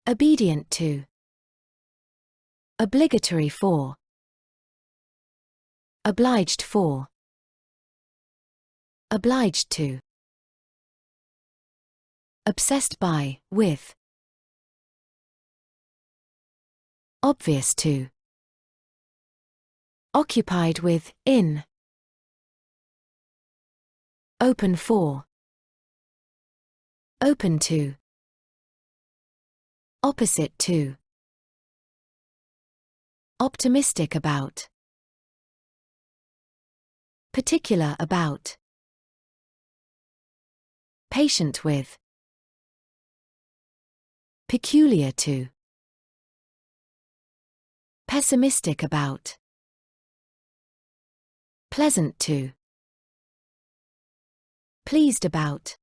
obedient to, obligatory for, obliged for, obliged to, obsessed by, with, obvious to, occupied with, in, open for, open to, opposite to, optimistic about, particular about, patient with, peculiar to, pessimistic about, pleasant to, pleased about,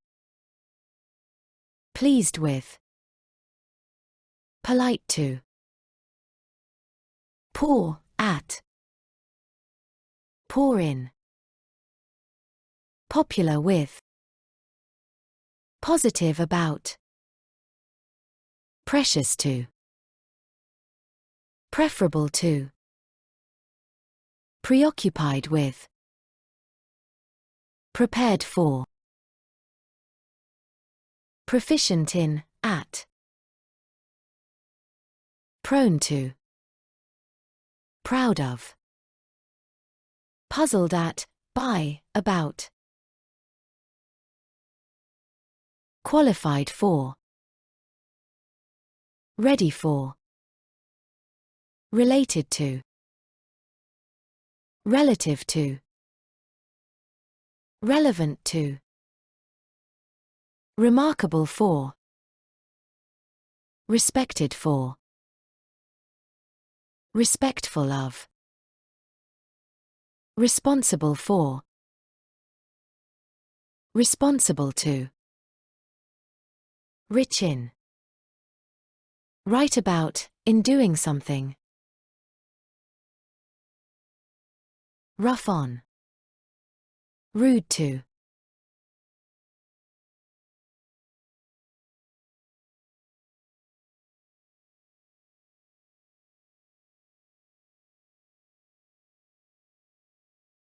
pleased with, polite to, pour, at, pour in, popular with, positive about, precious to, preferable to, preoccupied with, prepared for, proficient in, at, prone to, proud of, puzzled at, by, about, qualified for, ready for, related to, relative to, relevant to, remarkable for, respected for, respectful of, responsible for, responsible to, rich in, right about, in doing something, rough on, rude to,